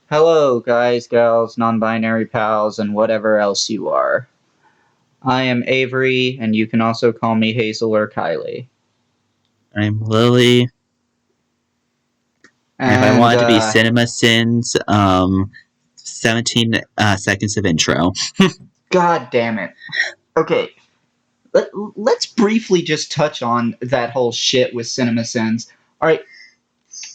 Hello, guys, gals, non-binary pals, and whatever else you are. I am Avery, and you can also call me Hazel or Kylie. I'm Lily. And if I And, wanted to be Cinema Sins, 17 seconds of intro. God damn it. Okay, let's briefly just touch on that whole shit with CinemaSins. Alright,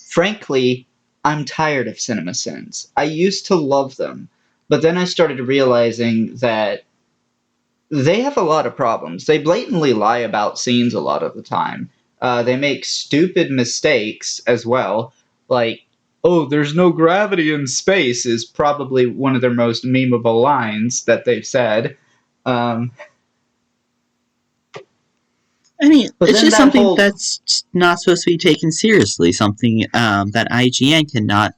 frankly, I'm tired of CinemaSins. I used to love them, but then I started realizing that they have a lot of problems. They blatantly lie about scenes a lot of the time. They make stupid mistakes as well. Like, oh, there's no gravity in space is probably one of their most memeable lines that they've said. Um, I mean, but it's then just that something whole. that's not supposed to be taken seriously. Something that IGN cannot.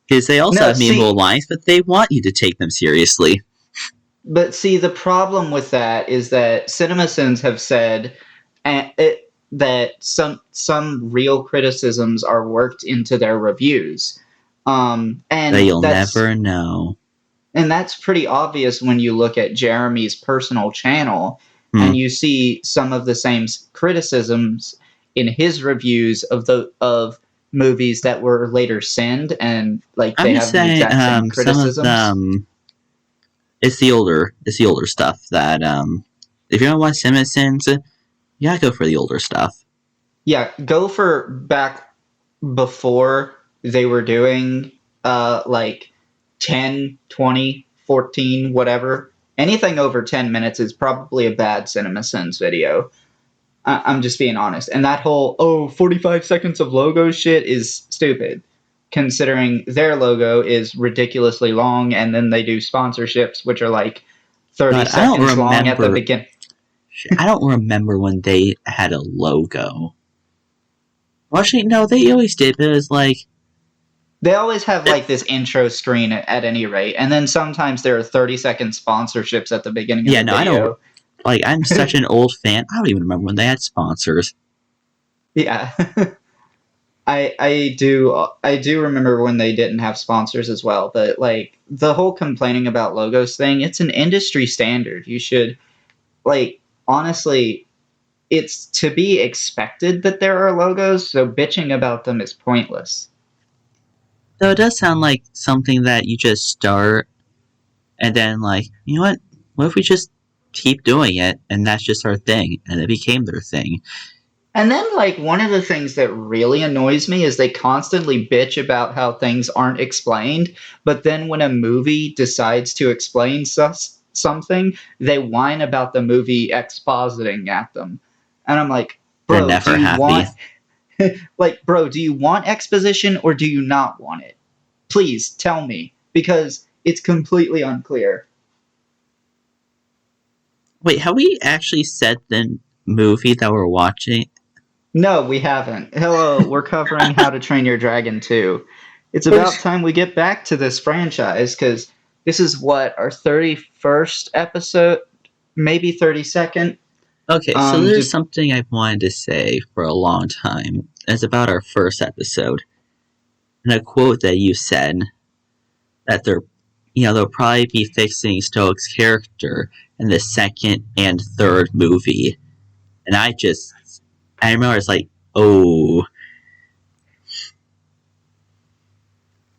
Because they also No, have memeable see, lines, but they want you to take them seriously. but see, the problem with that is that CinemaSins have said that some real criticisms are worked into their reviews. But And you'll never know. that's pretty obvious when you look at Jeremy's personal channel Hmm. and you see some of the same criticisms in his reviews of movies that were later send, and like I'm they just have the saying, exact same some of criticisms. them. It's the older stuff that if you don't want Cinema Sins, you gotta go for the older stuff. Yeah, go for back before they were doing like 10, 20, 14, whatever. Anything over 10 minutes is probably a bad CinemaSins video. I'm just being honest. And that whole, 45 seconds of logo shit is stupid, considering their logo is ridiculously long, and then they do sponsorships, which are like 30 God, I don't seconds long at the remember. beginning. I don't remember when they had a logo. Well, actually, no, they always did, but it was like. They always have like this intro screen at any rate, and then sometimes there are 30-second sponsorships at the beginning of Yeah, the no, I don't. video. Like, I'm such an old fan, I don't even remember when they had sponsors. Yeah. I do remember when they didn't have sponsors as well, but like the whole complaining about logos thing, it's an industry standard. You should, like, honestly, it's to be expected that there are logos, so bitching about them is pointless. Though it does sound like something that you just start, and then, like, you know what? What if we just keep doing it, and that's just our thing, and it became their thing? And then, like, one of the things that really annoys me is they constantly bitch about how things aren't explained, but then when a movie decides to explain something, they whine about the movie expositing at them. And I'm like, They're bro, do never you happy. want, like, bro, do you want exposition or do you not want it? Please tell me, because it's completely unclear. Wait, have we actually said the movie that we're watching? No, we haven't. Hello, we're covering How to Train Your Dragon 2. It's about Which, time we get back to this franchise, because this is what, our 31st episode? Maybe 32nd? okay, so Um, there's do, something I've wanted to say for a long time. It's about our first episode. And a quote that you said that they'll probably be fixing Stoich's character in the second and third movie. And I remember it's like, oh,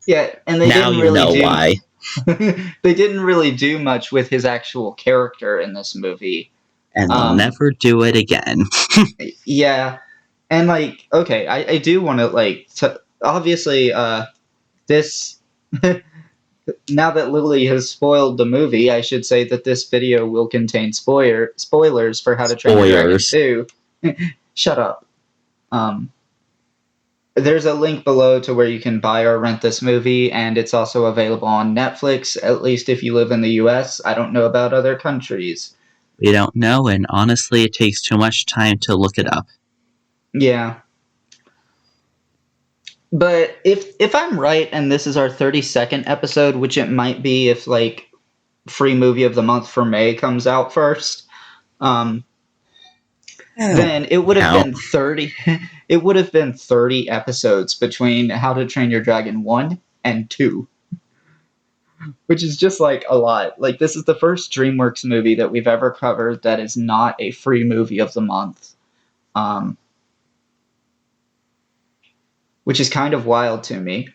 yeah, and they now didn't you really know do why. they didn't really do much with his actual character in this movie. And they'll Um, never do it again. yeah, and like, okay, I do want to like, obviously, this now that Lily has spoiled the movie, I should say that this video will contain spoilers for How to Train Your Dragon Spoilers. 2. Shut up. Um, there's a link below to where you can buy or rent this movie, and it's also available on Netflix, at least if you live in the US. I don't know about other countries. We don't know, and honestly, it takes too much time to look it up. Yeah. But if I'm right and this is our 32nd episode, which it might be if like free movie of the month for May comes out first, um Oh, then it would have count. been 30 it would have been 30 episodes between How to Train Your Dragon 1 and 2, which is just like a lot. Like, this is the first DreamWorks movie that we've ever covered that is not a free movie of the month. Um, which is kind of wild to me.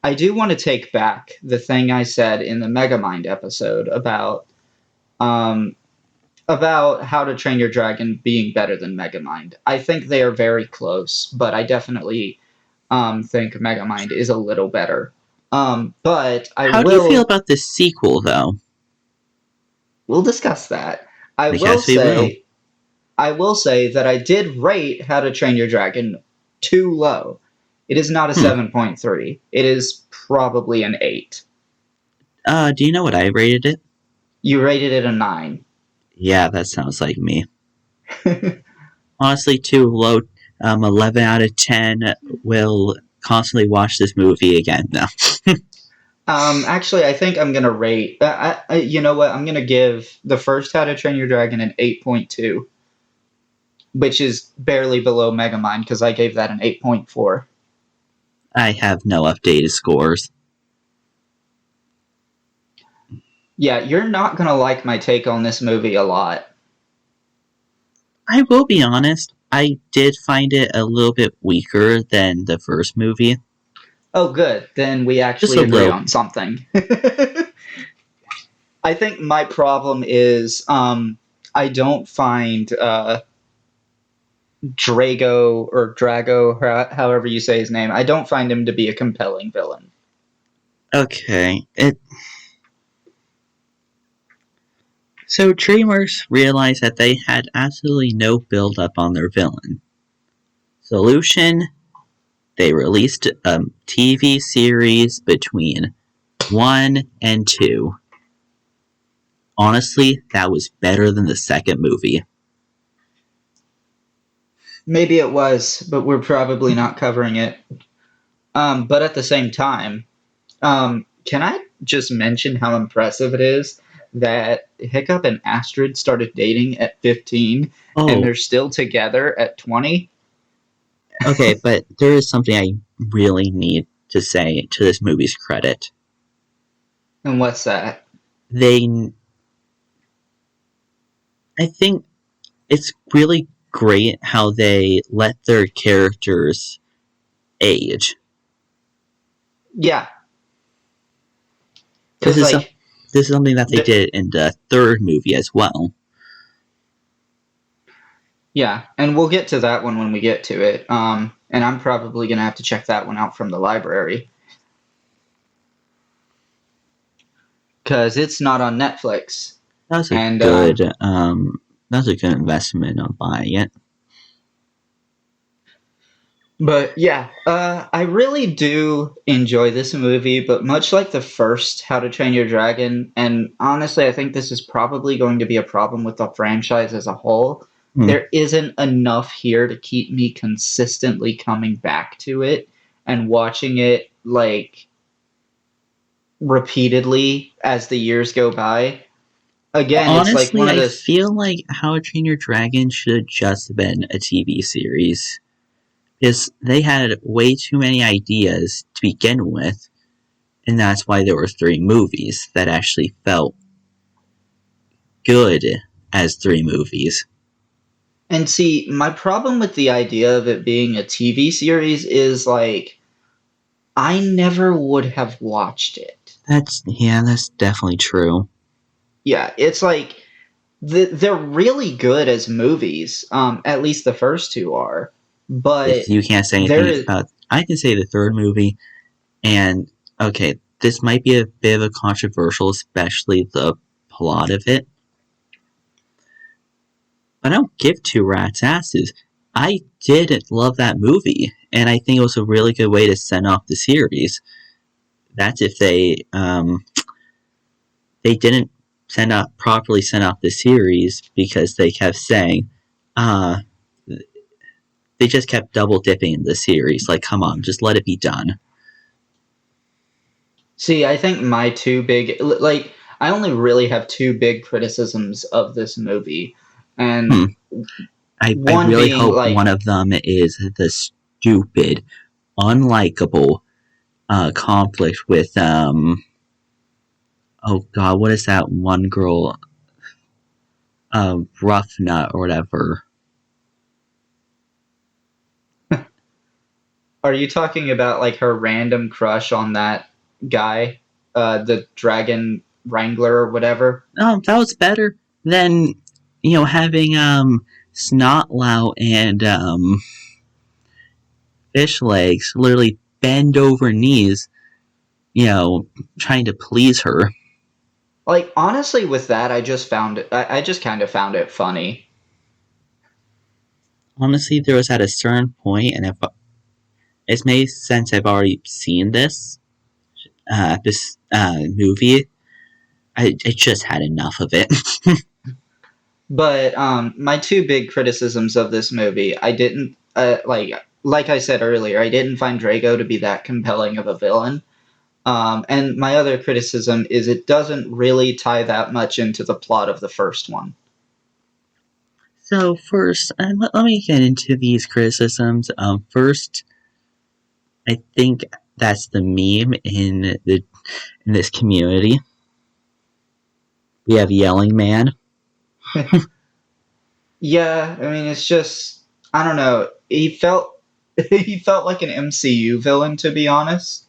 I do want to take back the thing I said in the Megamind episode um, about How to Train Your Dragon being better than Megamind. I think they are very close, but I definitely think Megamind is a little better. But I How do you feel will about the sequel, though? we'll discuss that. I I will guess we will. say I will say that I did rate How to Train Your Dragon too low. It is not a Hmm. 7.3. It is probably an 8. Do you know what I rated it? You rated it a 9. Yeah, that sounds like me. Honestly, too low. 11 out of 10 will constantly watch this movie again. No. Actually, I think I'm gonna rate. You know what? I'm gonna give the first How to Train Your Dragon an 8.2, which is barely below Megamind because I gave that an 8.4. I have no updated scores. Yeah, you're not gonna like my take on this movie a lot. I will be honest, I did find it a little bit weaker than the first movie. Oh, good. Then we Just actually a agree little. on something. I think my problem is I don't find Drago, however you say his name, I don't find him to be a compelling villain. Okay. So DreamWorks realized that they had absolutely no build up on their villain. Solution, they released a TV series between 1 and 2. Honestly, that was better than the second movie. Maybe it was, but we're probably not covering it. But at the same time, can I just mention how impressive it is that Hiccup and Astrid started dating at 15 and Oh, they're still together at 20? okay, but there is something I really need to say to this movie's credit. And what's that? They, I think it's really great how they let their characters age. Yeah, This because, is like, this is something that they the, did in the third movie as well. yeah, and we'll get to that one when we get to it. And I'm probably going to have to check that one out from the library because it's not on Netflix. That's a And good that's a good investment on buying it. But yeah, I really do enjoy this movie, but much like the first How to Train Your Dragon, and honestly, I think this is probably going to be a problem with the franchise as a whole, Hmm. there isn't enough here to keep me consistently coming back to it and watching it, like, repeatedly as the years go by. Again, it's like one Honestly, of I those. feel like How to Train Your Dragon should have just been a TV series. Because they had way too many ideas to begin with, and that's why there were 3 movies that actually felt good as 3 movies. And see, my problem with the idea of it being a TV series is like I never would have watched it. That's definitely true. Yeah, it's like they're really good as movies. At least the first two are. But You can't say there anything is about. I can say the third movie, and okay, this might be a bit of a controversial, especially the plot of it. But I don't give two rats' asses. I did love that movie, and I think it was a really good way to send off the series. That's if they didn't send off the series because they kept saying, uh, they just kept double dipping in the series. Like, come on, just let it be done. see, I think my two big like I only really have two big criticisms of this movie. And Hmm. I One really being hope like, one of them is the stupid, unlikable conflict with oh god, what is that one girl, Rough Nut or whatever. are you talking about like her random crush on that guy, the dragon wrangler or whatever? No, that was better than having Snotlout and Fish Legs literally bend over knees, trying to please her. Like honestly, with that, I just kind of found it funny. Honestly, there was at a certain point, and if it's made sense, I've already seen this movie. I just had enough of it. But my two big criticisms of this movie, I didn't like I said earlier, I didn't find Drago to be that compelling of a villain. And my other criticism is it doesn't really tie that much into the plot of the first one. So first, let me get into these criticisms. First, I think that's the meme in this community. We have Yelling Man. Yeah, I mean it's just I don't know. He felt he felt like an MCU villain to be honest.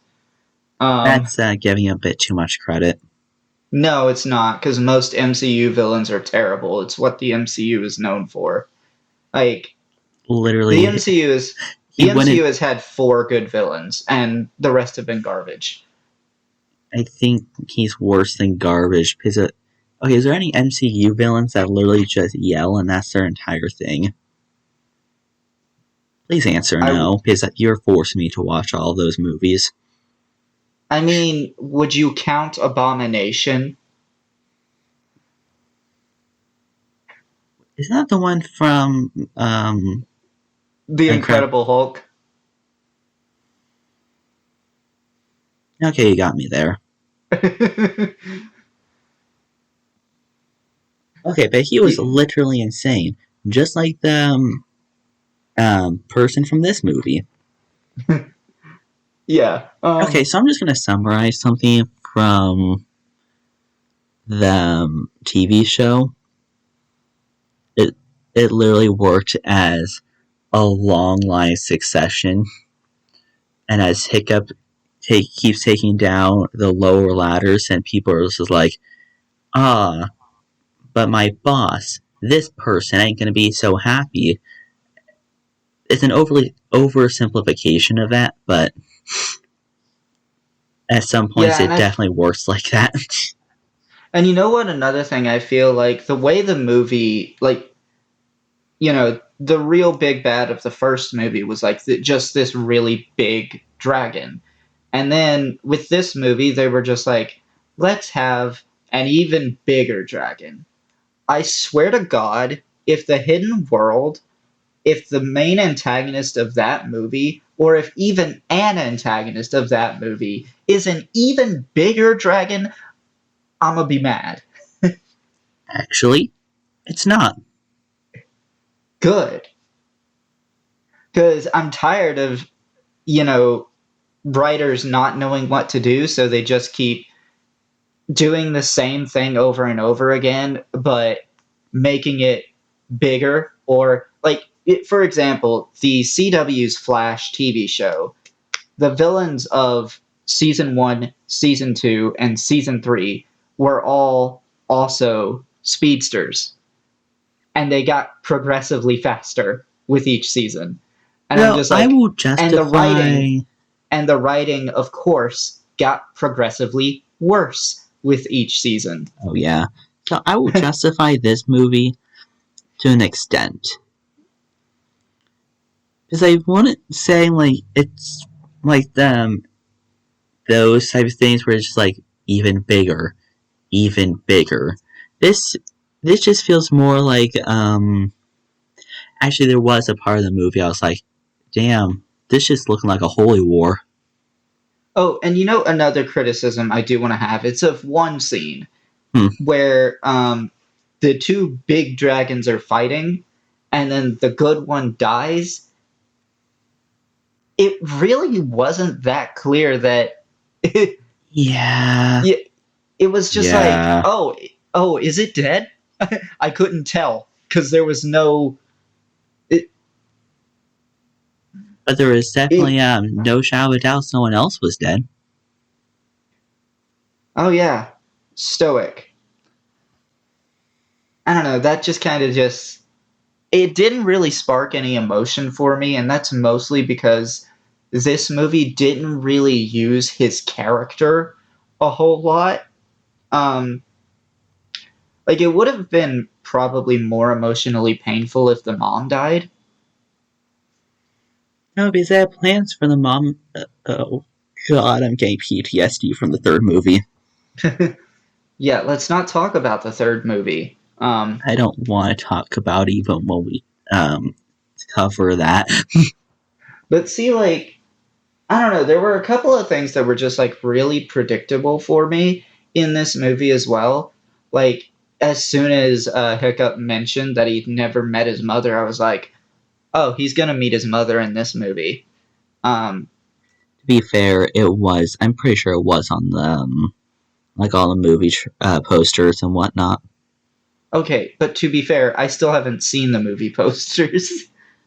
Um, That's giving a bit too much credit. no, it's not because most MCU villains are terrible. It's what the MCU is known for. Like the Literally, MCU is he the MCU wouldn't. has had four good villains, and the rest have been garbage. I think he's worse than garbage. Because okay, is there any MCU villains that literally just yell and that's their entire thing? Please answer I no, because you're forcing me to watch all those movies. I mean, would you count Abomination? Isn't that the one from The Minecraft? Incredible Hulk? Okay, you got me there. Okay, but he was literally insane, just like the person from this movie. Yeah. Okay, so I'm just gonna summarize something from the TV show. It it literally worked as a long line succession, and as Hiccup keeps taking down the lower ladders, and people are just like, ah, but my boss, this person ain't gonna be so happy. It's an overly oversimplification of that, but at some points Yeah, it definitely works like that. and you know what? Another thing I feel like the way the movie, like the real big bad of the first movie was like just this really big dragon, and then with this movie they were just like, let's have an even bigger dragon. I swear to God, if the Hidden World, if the main antagonist of that movie, or if even an antagonist of that movie is an even bigger dragon, I'm gonna be mad. Actually, it's not. Good. Because I'm tired of, you know, writers not knowing what to do, so they just keep doing the same thing over and over again, but making it bigger. Or, like, for example, the CW's Flash TV show, the villains of season one, season two, and season three were all also speedsters, and they got progressively faster with each season. And I'm Well, just I like, will and the justify. writing, and the writing, of course, got progressively worse with each season. Oh, yeah. So I will justify this movie to an extent. Because I wouldn't say, like, it's like those type of things where it's just like even bigger, even bigger. This this just feels more like actually there was a part of the movie I was like, damn, this just looking like a holy war. Oh, and another criticism I do want to have, it's of one scene Hmm. where the two big dragons are fighting, and then the good one dies, it really wasn't that clear that it, Yeah. it was just like, Yeah. oh, is it dead? I couldn't tell because there was no. It, But there was it, definitely no shadow of a doubt someone else was dead. oh yeah, stoic. I don't know. That just kind of just it didn't really spark any emotion for me, and that's mostly because this movie didn't really use his character a whole lot. Um, like it would have been probably more emotionally painful if the mom died. No, because they had plans for the mom. Oh, God, I'm getting PTSD from the third movie. Yeah, let's not talk about the third movie. I don't want to talk about it even when we um, cover that. But see, like, I don't know, there were a couple of things that were just like really predictable for me in this movie as well. Like, as soon as Hiccup mentioned that he'd never met his mother, I was like, oh, he's gonna meet his mother in this movie. Um, To be fair, it was. I'm pretty sure it was on the like all the movie posters and whatnot. okay, but to be fair, I still haven't seen the movie posters.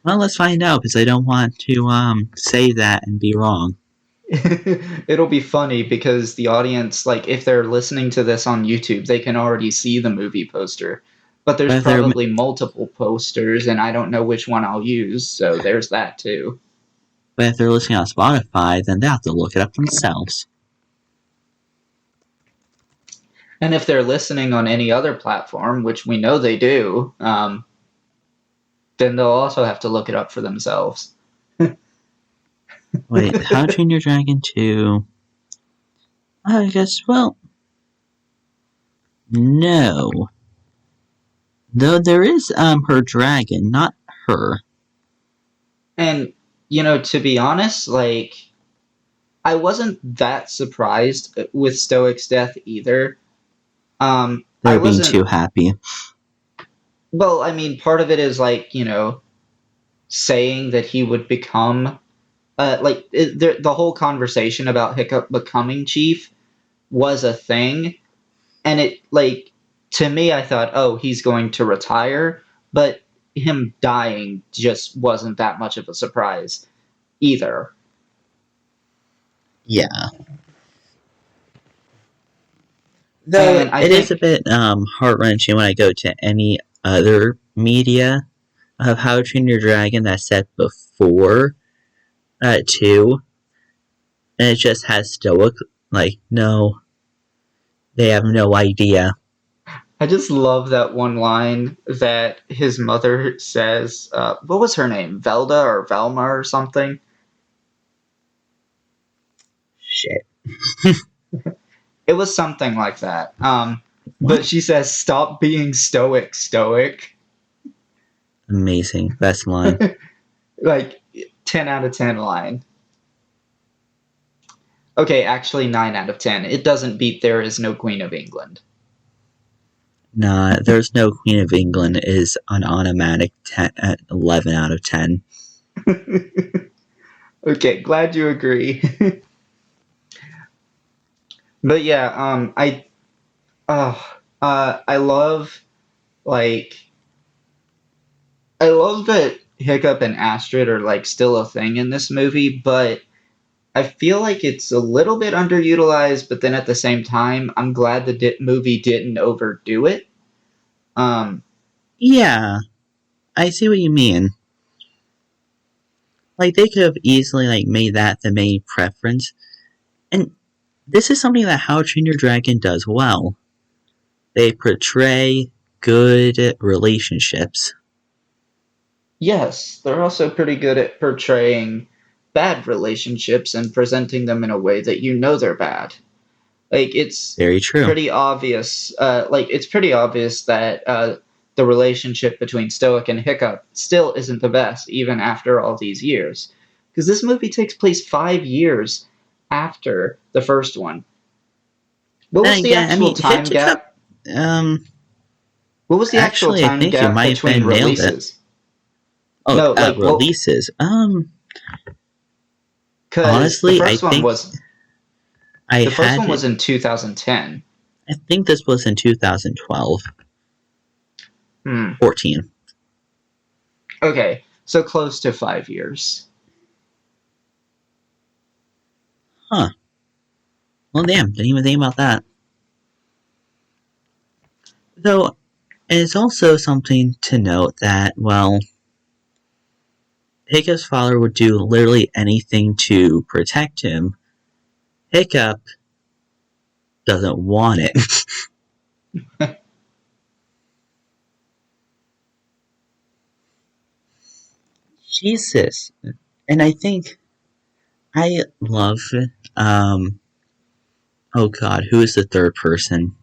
Well, let's find out because I don't want to say that and be wrong. It'll be funny because the audience, like, if they're listening to this on YouTube, they can already see the movie poster. But there's But if they're probably multiple posters, and I don't know which one I'll use, so there's that too. but if they're listening on Spotify, then they have to look it up themselves. And if they're listening on any other platform, which we know they do, then they'll also have to look it up for themselves. Wait, How to Train Your Dragon 2. I guess, well, no. Though there is her dragon, not her. And, to be honest, like, I wasn't that surprised with Stoic's death either. I They're being wasn't. too happy. Well, I mean, part of it is like, saying that he would become the whole conversation about Hiccup becoming chief was a thing, and it like to me, I thought, oh, he's going to retire, but him dying just wasn't that much of a surprise either. Yeah. Though And I it is a think, bit heart wrenching when I go to any other media of How to Train Your Dragon that's set before 2, and it just has Stoic. Like, no, they have no idea. I just love that one line that his mother says. What was her name? Velda or Velma or something? Shit. It was something like that. What? But she says, "Stop being stoic, stoic." Amazing. Best line. Like 10 out of 10 line. Okay, actually 9 out of 10. It doesn't beat There Is No Queen of England. Nah, There's No Queen of England is an automatic 10, 11 out of 10. Okay, glad you agree. But yeah, I love like I love that Hiccup and Astrid are like still a thing in this movie, but I feel like it's a little bit underutilized, but then at the same time, I'm glad the movie didn't overdo it. Um, Yeah, I see what you mean. Like, they could have easily like made that the main preference. And this is something that How to Train Your Dragon does well. They portray good relationships. yes, they're also pretty good at portraying bad relationships and presenting them in a way that you know they're bad. Like it's Very true. pretty obvious. It's pretty obvious that the relationship between Stoic and Hiccup still isn't the best, even after all these years, because this movie takes place 5 years after the first one. What Then was the again, I actual mean, time Hiccup. gap? What was the actual Actually, I time think you gap might have between been nailed it. releases? Oh, No, like, well, releases. because Honestly, I think I the first had one it. was in 2010. I think this was in 2012, Hmm. 14. Okay, so close to 5 years. Huh. Well, damn, didn't even think about that. Though, it's also something to note that, well, Hiccup's father would do literally anything to protect him. Hiccup doesn't want it. Jesus. And I think I love, um, oh god, who is the third person?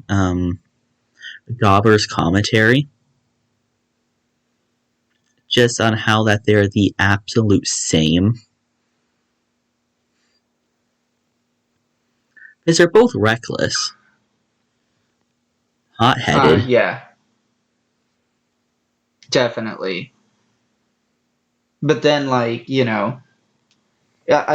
Dauber's commentary. Just on how that they're the absolute same. Because they're both reckless, hot-headed. Yeah, definitely. But then, like, yeah,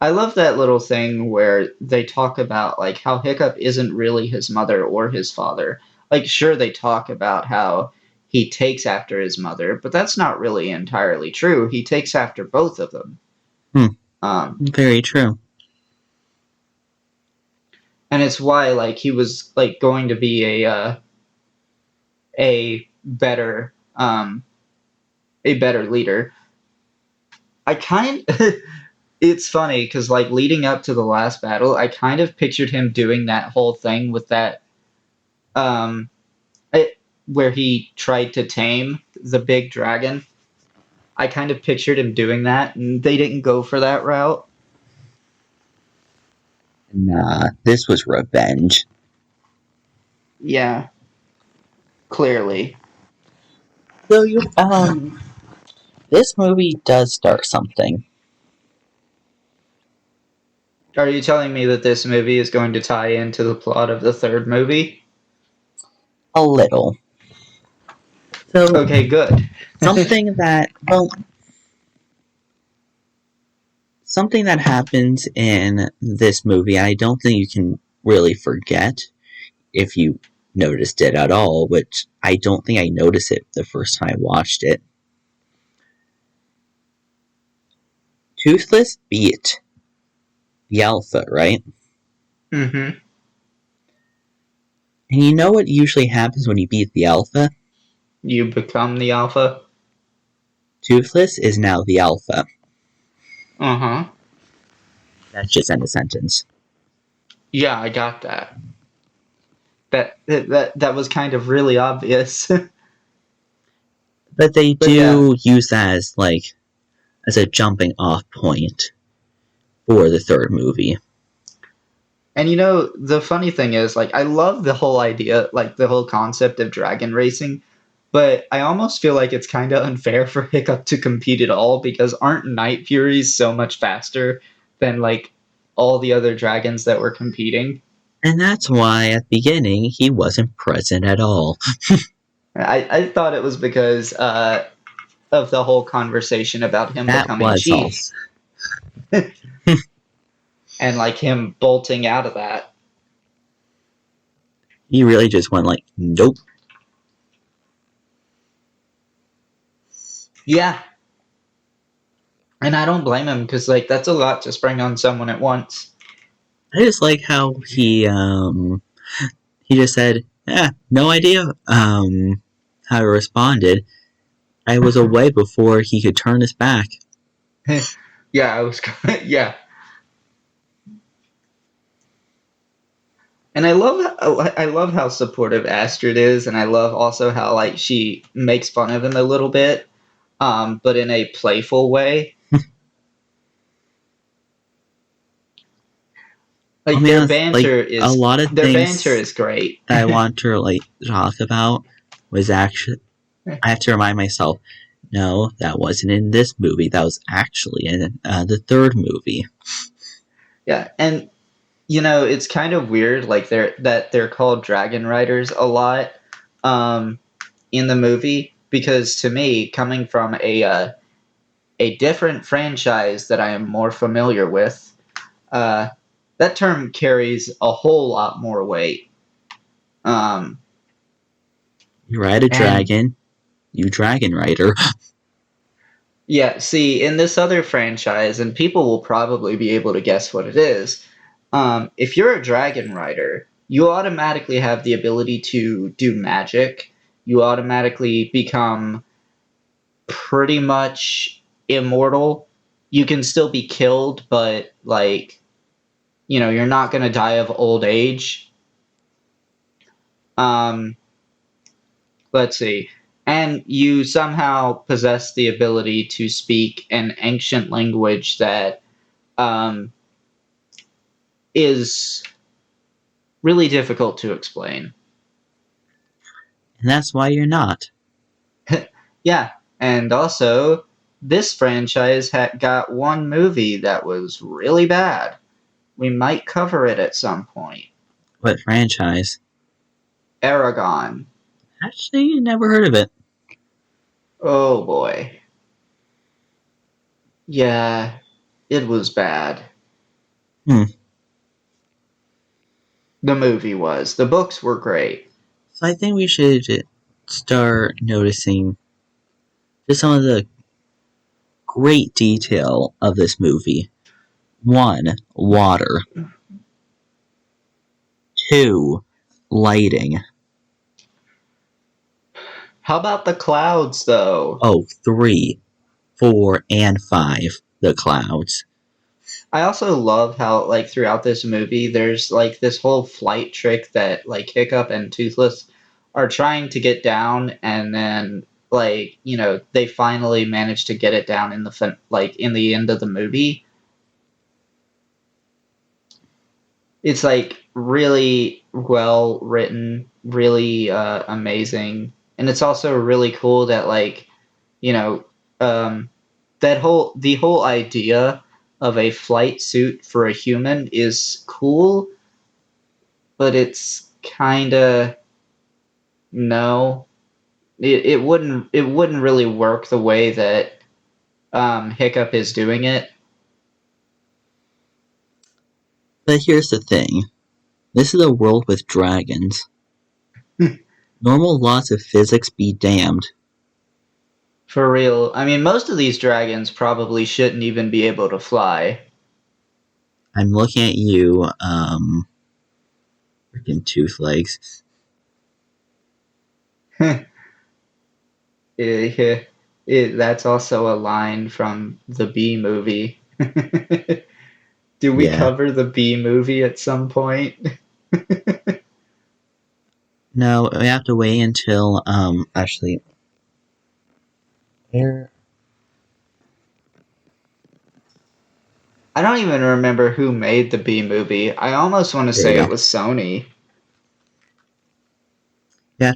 I love that little thing where they talk about like how Hiccup isn't really his mother or his father. Like, sure, they talk about how he takes after his mother, but that's not really entirely true. He takes after both of them. Hmm, Um, very true. and it's why like he was like going to be a better a better leader. I kind it's funny because like leading up to the last battle, I kind of pictured him doing that whole thing with that um where he tried to tame the big dragon. I kind of pictured him doing that, and they didn't go for that route. Nah, this was revenge. Yeah, clearly. So this movie does start something. Are you telling me that this movie is going to tie into the plot of the third movie? A little. So, Okay, good. something that, well, something that happens in this movie, I don't think you can really forget if you noticed it at all, which I don't think I noticed it the first time I watched it. Toothless beat the Alpha, right? Mm-hmm. And you know what usually happens when you beat the Alpha? You become the alpha? Toothless is now the Alpha. Uh-huh. That's just end of sentence. Yeah, I got that. That was kind of really obvious. But they But yeah. do use that as as a jumping off point for the third movie. And the funny thing is, like, I love the whole idea, like, the whole concept of dragon racing, but I almost feel like it's kind of unfair for Hiccup to compete at all because aren't Night Furies so much faster than, like, all the other dragons that were competing? And that's why at the beginning he wasn't present at all. I thought it was because of the whole conversation about him That becoming was chief also. and, like, him bolting out of that. He really just went like, nope. Yeah, and I don't blame him because, like, that's a lot to spring on someone at once. I just like how he just said, "Yeah, no idea." How he responded. I was away before he could turn his back. Yeah, yeah. And I love how supportive Astrid is, and I love also how like she makes fun of him a little bit, but in a playful way. I Like mean, a lot of their banter things is great. that I want to talk about was actually I have to remind myself. No, that wasn't in this movie. That was actually in the third movie. Yeah, and it's kind of weird like they're called dragon riders a lot. Um in the movie because to me, coming from a different franchise that I am more familiar with, uh, that term carries a whole lot more weight. Um, You ride a and dragon, you dragon rider. yeah, see, in this other franchise, and people will probably be able to guess what it is. If you're a dragon rider, you automatically have the ability to do magic. You automatically become pretty much immortal. You can still be killed, but like, you're not gonna die of old age. Um, let's see. And you somehow possess the ability to speak an ancient language that um, is really difficult to explain. And that's why you're not. Yeah, and also, this franchise got one movie that was really bad. We might cover it at some point. What franchise? Aragon. Actually, never heard of it. Oh boy. Yeah, it was bad. Hmm. The movie was. The books were great. So I think we should start noticing just some of the great detail of this movie. 1. Water. 2. Lighting. How about the clouds, though? Oh, 3, 4, and 5. The clouds. I also love how, like, throughout this movie, there's, like, this whole flight trick that, like, Hiccup and Toothless are trying to get down, and then, like, they finally manage to get it down in in the end of the movie. It's, like, really well written, really amazing, and it's also really cool that, like, you know, um, the whole idea of a flight suit for a human is cool, but it's kind of no. It wouldn't really work the way that Hiccup is doing it. But here's the thing. This is a world with dragons. Normal laws of physics be damned. For real. I mean, most of these dragons probably shouldn't even be able to fly. I'm looking at you, freaking tooth legs. That's also a line from the Bee movie. Do we Yeah. cover the Bee movie at some point? No, we have to wait until, actually. Where? I don't even remember who made the Bee movie. I almost want to There you say go. it was Sony. Yeah,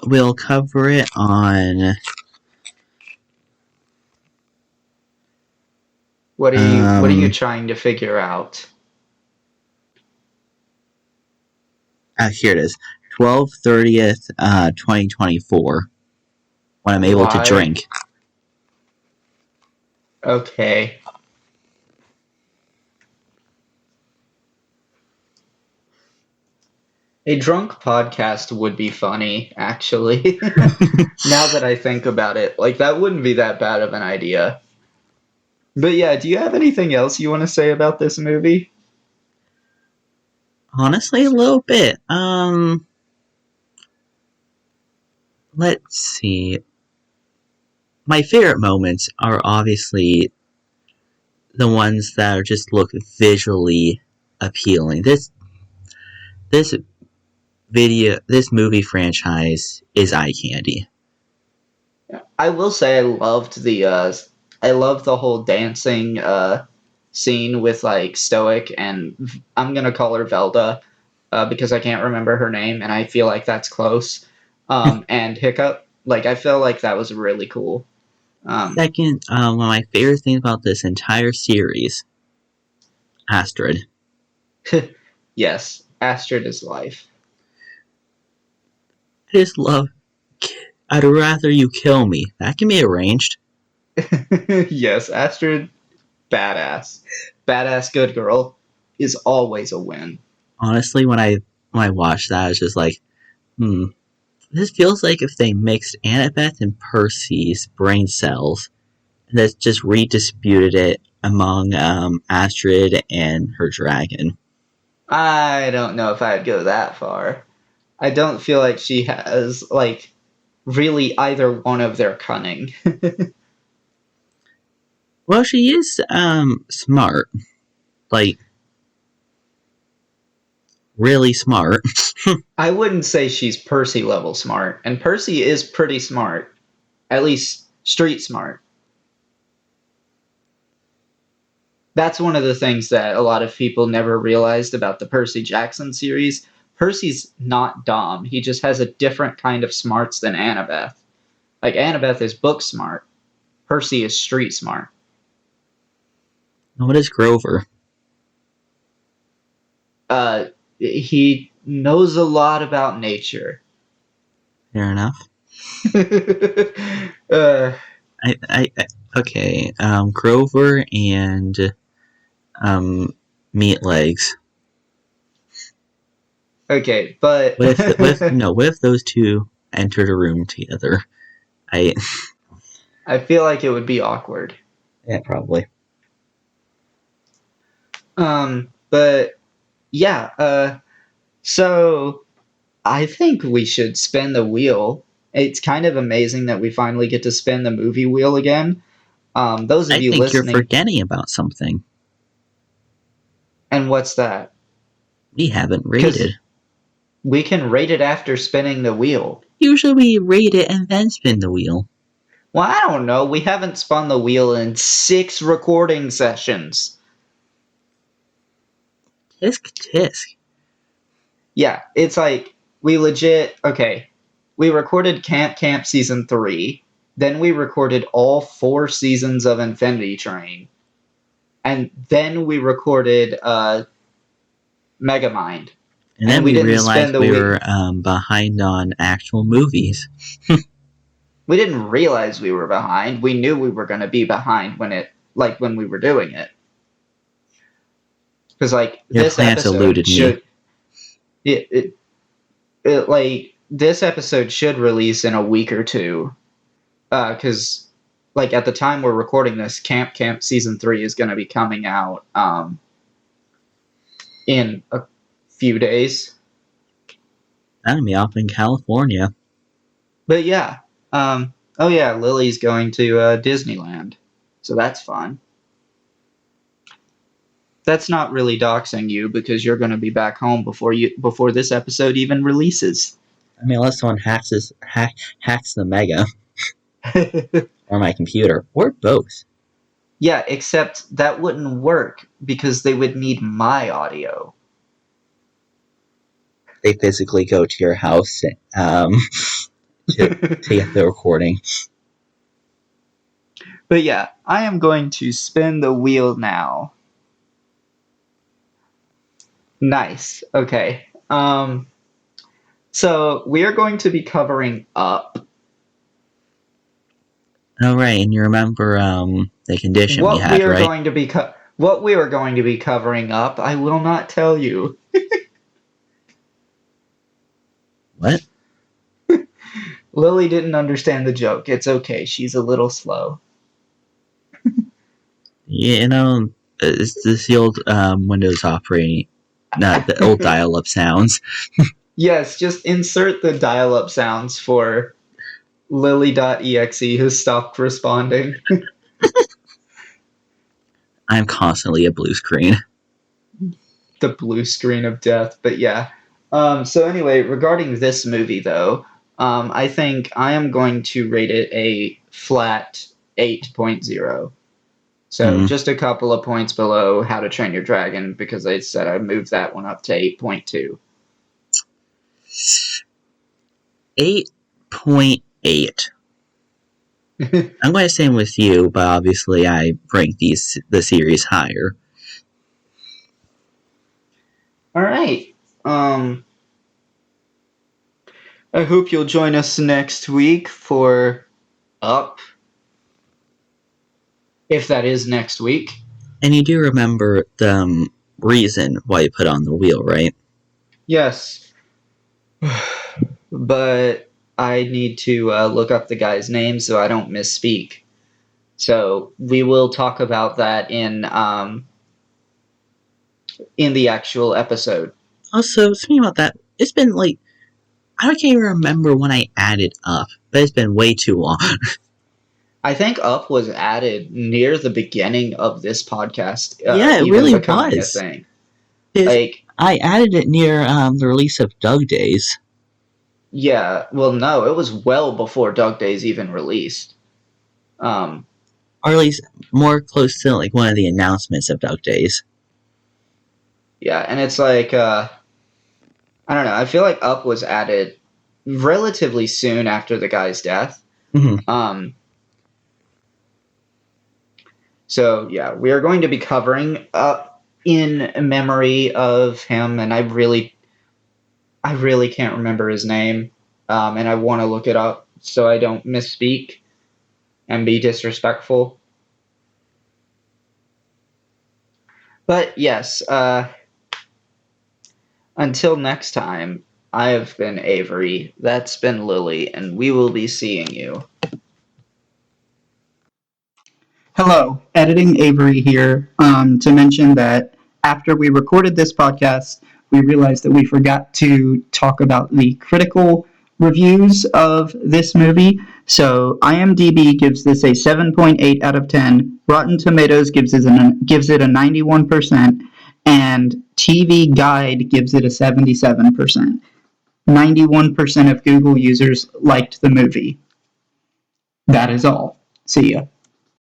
we'll cover it on, What are you trying to figure out? here it is. 12/30th, 2024. When I'm able to Why? drink. Okay. A drunk podcast would be funny, actually. Now that I think about it, like that wouldn't be that bad of an idea. But yeah, do you have anything else you want to say about this movie? Honestly, a little bit. Let's see. My favorite moments are obviously the ones that are just look visually appealing. This this movie franchise is eye candy. I will say I loved the whole dancing scene with like Stoic and I'm gonna call her Velda because I can't remember her name and I feel like that's close. And Hiccup, like I feel like that was really cool. Um, Second, one of my favorite things about this entire series, Astrid. yes, Astrid is life. I just love. I'd rather you kill me. That can be arranged. Yes, Astrid, badass. Badass good girl is always a win. Honestly, when I watched that, I was just like, this feels like if they mixed Annabeth and Percy's brain cells and then just redisputed it among Astrid and her dragon. I don't know if I'd go that far. I don't feel like she has, like, really either one of their cunning. Well, she is smart, like really smart. I wouldn't say she's Percy level smart, and Percy is pretty smart. At least street smart. That's one of the things that a lot of people never realized about the Percy Jackson series. Percy's not dumb. He just has a different kind of smarts than Annabeth. Like, Annabeth is book smart. Percy is street smart. What is Grover? He knows a lot about nature. Fair enough. uh, I okay. Grover and Meat Legs. okay, but What if those two entered a room together? I I feel like it would be awkward. Yeah, probably. But yeah, so I think we should spin the wheel. It's kind of amazing that we finally get to spin the movie wheel again. Those of I you think you're listening, forgetting about something. and what's that? We haven't Because rated. we can rate it after spinning the wheel. Usually we rate it and then spin the wheel. Well, I don't know. We haven't spun the wheel in 6 recording sessions. Tisk tisk. Yeah, it's like we legit. Okay, we recorded Camp Season 3. Then we recorded all 4 seasons of Infinity Train. And then we recorded Megamind. And And then we we didn't spin realized the we wheel. were behind on actual movies. We didn't realize we were behind. We knew we were going to be behind when we were doing it. Because Your this plans episode eluded me. should this episode should release in a week or two. Because at the time we're recording this, Camp Season 3 is going to be coming out in a few days. I'm gonna be up in California. But yeah, oh yeah, Lily's going to Disneyland, so that's fun. That's not really doxing you because you're going to be back home before this episode even releases. I mean, unless someone hacks the Mega or my computer, or both. Yeah, except that wouldn't work because they would need my audio. They physically go to your house to get the recording. But yeah, I am going to spin the wheel now. Nice. Okay. So we are going to be covering Up. Oh right, and you remember the condition we What we had, are right? going to be what we are going to be covering up, I will not tell you. What? Lily didn't understand the joke. It's okay. She's a little slow. You know, it's the old Windows operating, the old dial-up sounds. Yes, just insert the dial-up sounds for Lily.exe who stopped responding. I'm constantly a blue screen. The blue screen of death. But yeah. So anyway, regarding this movie though, I think I am going to rate it a flat 8.0. So just a couple of points below How to Train Your Dragon because I said I moved that one up to 8.2. 8.8. I'm going to say with you, but obviously I rank the series higher. All right. I hope you'll join us next week for Up, if that is next week. And you do remember the reason why you put on the wheel, right? Yes. But I need to look up the guy's name so I don't misspeak. So we will talk about that in the actual episode. Also, speaking about that, it's been like, I can't even remember when I added Up, but it's been way too long. I think Up was added near the beginning of this podcast, Yeah, it even really becoming was. a thing. Like, I added it near the release of Doug Days. Yeah, well, no, it was well before Doug Days even released. Or at least more close to like one of the announcements of Doug Days. Yeah, and it's like, I don't know, I feel like Up was added relatively soon after the guy's death. Mm-hmm. So, yeah, we are going to be covering Up in memory of him, and I really can't remember his name, and I want to look it up so I don't misspeak and be disrespectful. But yes, until next time, I have been Avory, that's been Lily, and we will be seeing you. Hello, Editing Avory here, to mention that after we recorded this podcast, we realized that we forgot to talk about the critical reviews of this movie. So IMDb gives this a 7.8 out of 10, Rotten Tomatoes gives it a 91%, and TV Guide gives it a 77%. 91% of Google users liked the movie. That is all. See ya.